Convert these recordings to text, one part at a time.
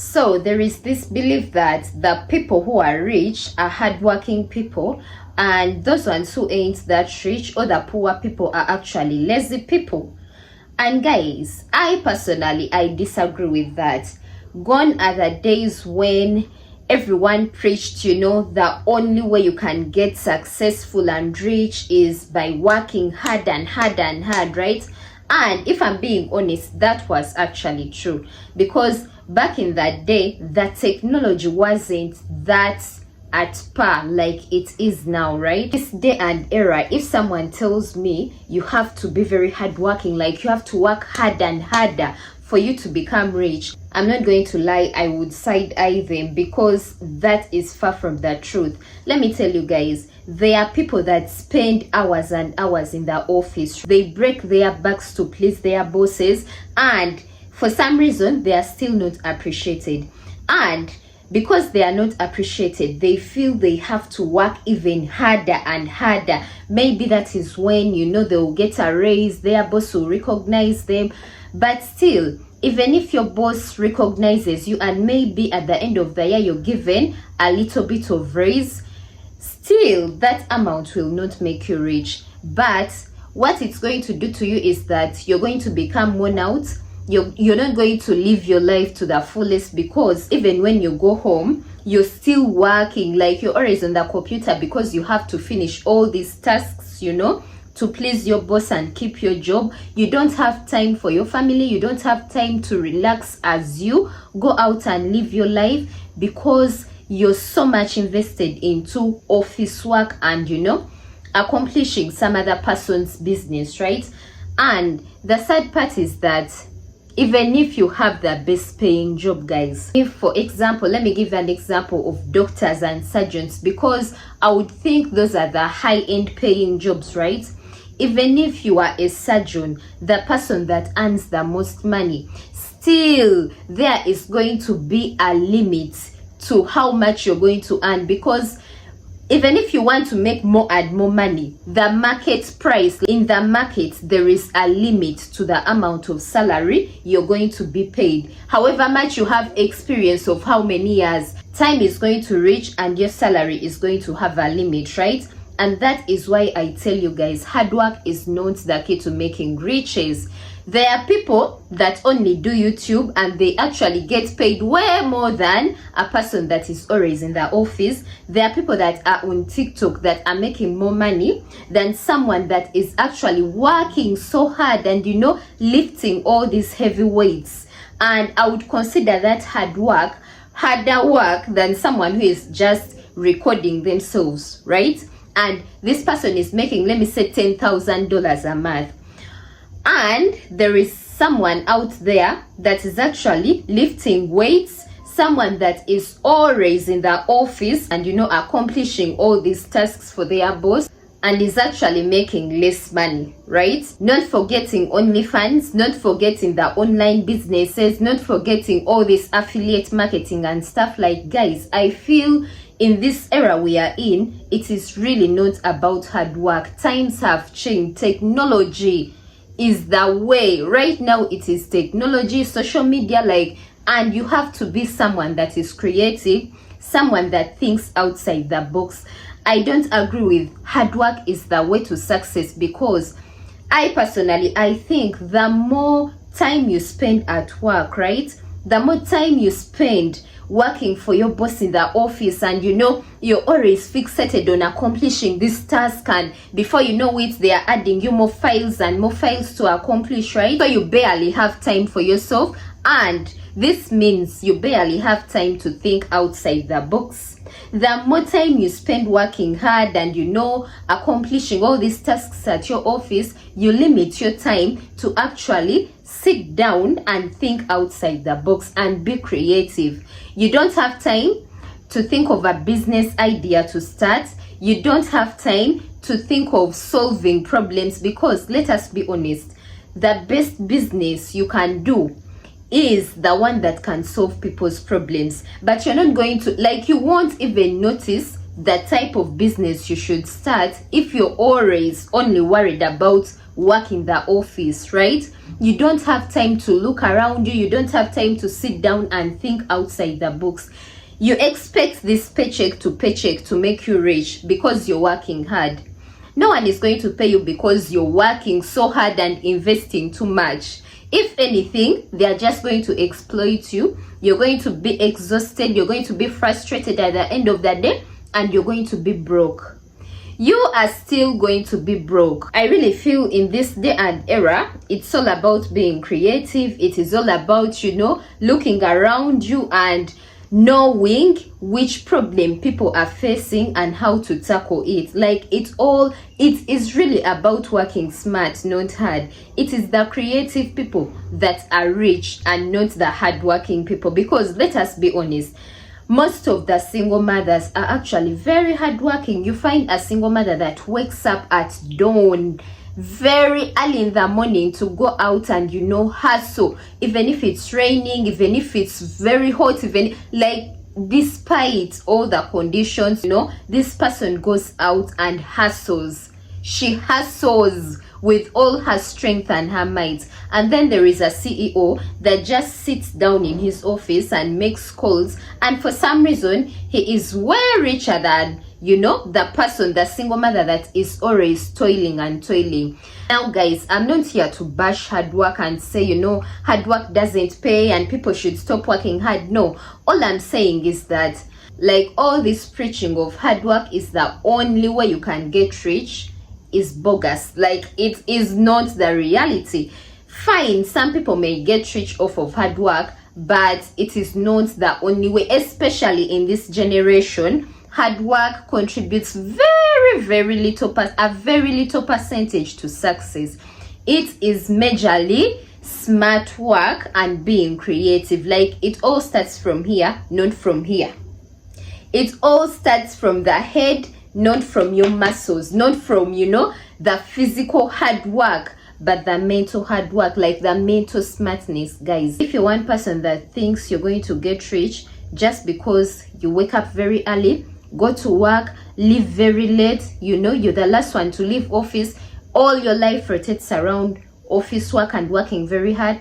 So there is this belief that the people who are rich are hardworking people, and those ones who ain't that rich or the poor people are actually lazy people. And guys, I personally, I disagree with that. Gone are the days when everyone preached, the only way you can get successful and rich is by working hard and hard and hard, right? And if I'm being honest, that was actually true, because back in that day, the technology wasn't that at par like it is now, right? This day and era, if someone tells me you have to be very hardworking, like you have to work hard and harder for you to become rich, I'm not going to lie, I would side eye them, because that is far from the truth. Let me tell you guys, there are people that spend hours and hours in the office. They break their backs to please their bosses, and for some reason they are still not appreciated. And because they are not appreciated, they feel they have to work even harder and harder. Maybe that is when they'll get a raise, their boss will recognize them. But still, even if your boss recognizes you and maybe at the end of the year you're given a little bit of raise, still that amount will not make you rich. But what it's going to do to you is that you're going to become worn out. You're not going to live your life to the fullest, because even when you go home, you're still working, like you're always on the computer, because you have to finish all these tasks, to please your boss and keep your job. You don't have time for your family. You don't have time to relax as you go out and live your life, because you're so much invested into office work and accomplishing some other person's business, right? And the sad part is that even if you have the best paying job, guys, if for example, let me give an example of doctors and surgeons, because I would think those are the high-end paying jobs, right? Even if you are a surgeon, the person that earns the most money, still there is going to be a limit to how much you're going to earn, because even if you want to make more and more money, the market price, in the market, there is a limit to the amount of salary you're going to be paid. However much you have experience of how many years, time is going to reach and your salary is going to have a limit, right? And that is why I tell you guys, hard work is not the key to making riches. There are people that only do YouTube and they actually get paid way more than a person that is always in the office. There are people that are on TikTok that are making more money than someone that is actually working so hard and lifting all these heavy weights. And I would consider that harder work than someone who is just recording themselves, right? And this person is making, let me say, $10,000 a month. And there is someone out there that is actually lifting weights, someone that is always in the office and accomplishing all these tasks for their boss, and is actually making less money, right? Not forgetting OnlyFans, not forgetting the online businesses, not forgetting all this affiliate marketing and stuff. Like, guys, I feel in this era we are in, it is really not about hard work. Times have changed. Technology is the way. Right now it is technology, social media, and you have to be someone that is creative, someone that thinks outside the box. I don't agree with hard work is the way to success, because I personally, I think the more time you spend at work, right, the more time you spend working for your boss in the office, and you're always fixated on accomplishing this task, and before you know it, they are adding you more files and more files to accomplish, right? So you barely have time for yourself, and this means you barely have time to think outside the box. The more time you spend working hard and accomplishing all these tasks at your office, you limit your time to actually sit down and think outside the box and be creative. You don't have time to think of a business idea to start. You don't have time to think of solving problems, because let us be honest, the best business you can do is the one that can solve people's problems. But you're not going to, you won't even notice the type of business you should start if you're always only worried about work in the office, right? You don't have time to look around you. You don't have time to sit down and think outside the box. You expect this paycheck to make you rich because you're working hard. No one is going to pay you because you're working so hard and investing too much. If anything, they are just going to exploit you. You're going to be exhausted. You're going to be frustrated at the end of the day, and you're going to be broke. You are still going to be broke. I really feel in this day and era, it's all about being creative. It is all about, looking around you and knowing which problem people are facing and how to tackle it. Like, it is really about working smart, not hard. It is the creative people that are rich and not the hardworking people. Because let us be honest, most of the single mothers are actually very hardworking. You find a single mother that wakes up at dawn, very early in the morning, to go out and hustle, even if it's raining, even if it's very hot, even like despite all the conditions, this person goes out and hustles. She hustles with all her strength and her might. And then there is a CEO that just sits down in his office and makes calls, and for some reason he is way richer than the single mother that is always toiling and toiling. Now guys, I'm not here to bash hard work and say hard work doesn't pay and people should stop working hard. No, all I'm saying is that, like, all this preaching of hard work is the only way you can get rich is bogus. Like, it is not the reality. Fine, some people may get rich off of hard work, but it is not the only way. Especially in this generation, hard work contributes a very little percentage to success. It is majorly smart work and being creative. Like, it all starts from here, not from here. It all starts from the head, not from your muscles, not from the physical hard work, but the mental hard work, like the mental smartness. Guys, if you're one person that thinks you're going to get rich just because you wake up very early, go to work, leave very late, you're the last one to leave office, all your life rotates around office work and working very hard,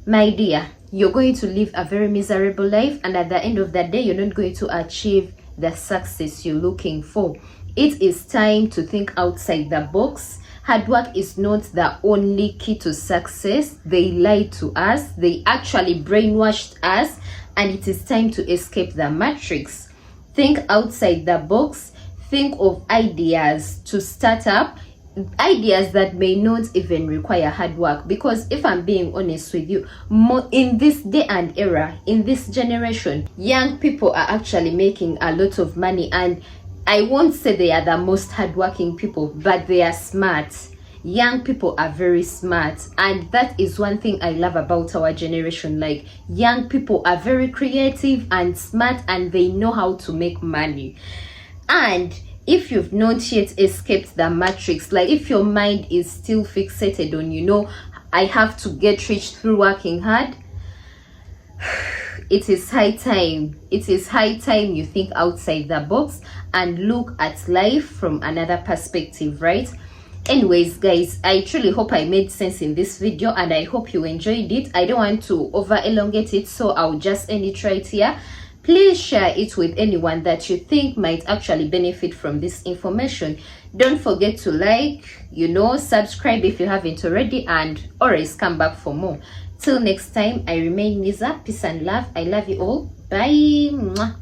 my dear, you're going to live a very miserable life, and at the end of the day, you're not going to achieve the success you're looking for. It is time to think outside the box. Hard work is not the only key to success. They lied to us. They actually brainwashed us, and it is time to escape the matrix. Think outside the box. Think of ideas to start up, ideas that may not even require hard work. Because if I'm being honest with you, in this day and era, in this generation, young people are actually making a lot of money, and I won't say they are the most hardworking people, but they are smart. Young people are very smart, and that is one thing I love about our generation. Like, young people are very creative and smart, and they know how to make money. And if you've not yet escaped the matrix, like if your mind is still fixated on I have to get rich through working hard, it is high time you think outside the box and look at life from another perspective, right? Anyways guys, I truly hope I made sense in this video, and I hope you enjoyed it. I don't want to over elongate it, so I'll just end it right here. Please share it with anyone that you think might actually benefit from this information. Don't forget to like, subscribe if you haven't already, and always come back for more. Till next time, I remain Niza. Peace and love. I love you all. Bye. Mwah.